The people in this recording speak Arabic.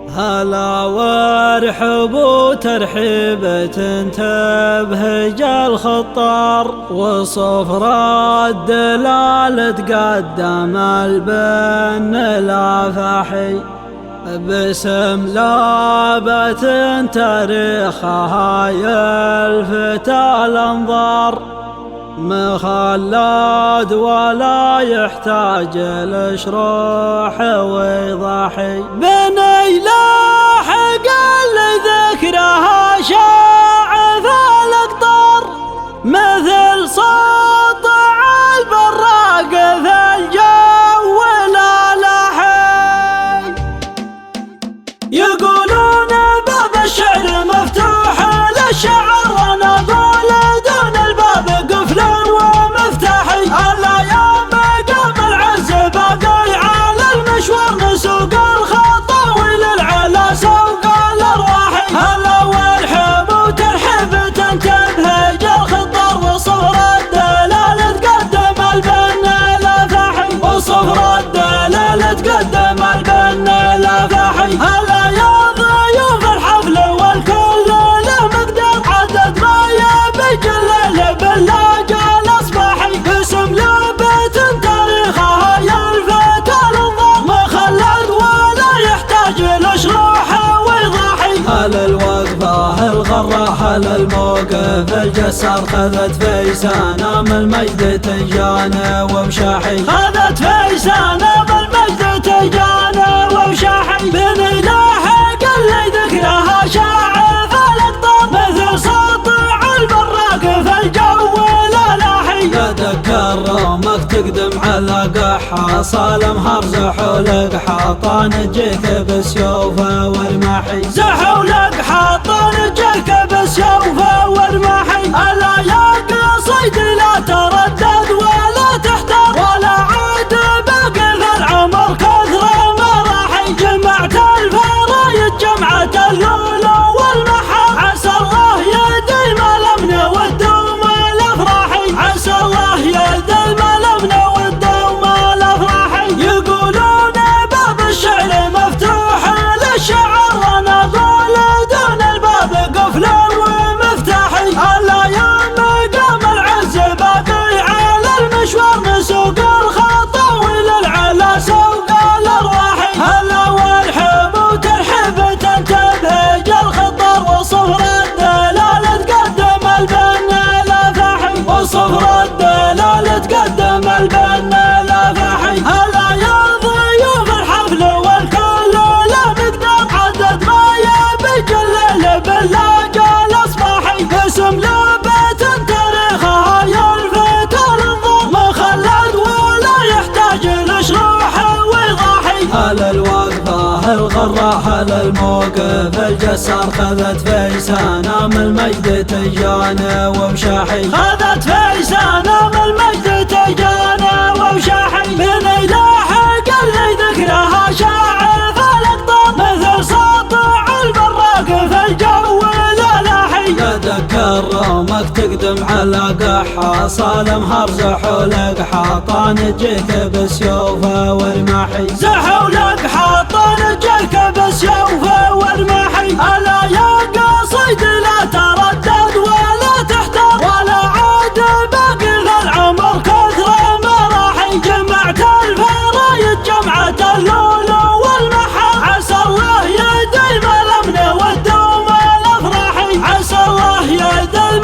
هلا وارحب وترحيبة تبهج الخطار، وصفر الدلال تقدم البن الافاحي، باسم لابة تاريخها يلفت الانظار، مخلد ولا يحتاج لشروح ويضحي، بني لاحق لذكرها شاع في الاقطار، مثل سطع البراق في الجو لا لاحي. يقولون باب الشعر مفتوح للشعر، ونقول دون الباب قفل ومفتاحي، الايام قام العز باقي على المشوار، نسوق الخطاوي للعلا سوق الارواح. هلا وارحب وترحيبة تبهج الخطار، وصفر الدلال تقدم البن الافاحي، وصفر الدلال تقدم البن الافاحي. هلا يا ضيوف الحفل والكل له مقدار، عدد ما يبي جلل باللاج الاصباحي، باسم لابة تاريخها يلفت الانظار، مخلد ولا يحتاج لشروح ويضحي. هلا الوقفة الغرة، هلا الموقف الجسار، خذت فيسانة من المجد تجانا ومشاحي، خذت فيسانة من المجد تجانا ومشاحي، بني لاحق اللي ذكرها شاع في الاقطار، مثل سطع البراق في الجو لا لاحي. قد كرمك تقدم على قحة صالم هرز، حولك حاطان تجيك بسيوفه ورماحي، زحولك حاطان تجيك بسيوفه ورماحي. الا يا قصيدي لا تردد ولا تحتار، ولا عاد باقي في العمر كثر مراحي، جمعت الفرايد جمعة اللولو والمحا، عسى الله يديم الامن والدوم الافراحي، عسى الله يديم الامن والدوم الافراحي. يقولون باب الشعر مفتوح للشعر، ونقول دون الباب قفل ومفتاحي، الايام قام العز باقي على المشوار، نسوق الخطاوي للعلا سوق الارواح. هلا وارحب وترحيبة تبهج الخطار، وصفر الدلال تقدم البن الافاحي، وصفر الدلال تقدم البن الافاحي. هلا يا ضيوف الحفل والكل له مقدار، عدد ما يبي جلل باللاج الاصباحي، باسم لابة تاريخها يلفت الانظار، مخلد ولا يحتاج لشروح ويضحي. هلا الوقفة الغرة، هلا الموقف الجسار، خذت فيسانة من المجد تجانا ومشاحي، خذت فيسانة من المجد تجانا ومشاحي، بني لاحق اللي ذكرها شاع في الاقطار، مثل سطع البراق في الجو لا لاحي. قد كرمك تقدم على قحة صالم هرز، حولك حاطان تجيك بسيوفه ورماحي، زحولك حاطان تجيك بسيوفه ورماحي. الا يا قصيدي لا تردد ولا تحتار، ولا عاد باقي في العمر كثر مراحي، جمعت الفرايد جمعة اللولو والمحا، عسى الله يديم الامن والدوم الافراحي، عسى الله يديم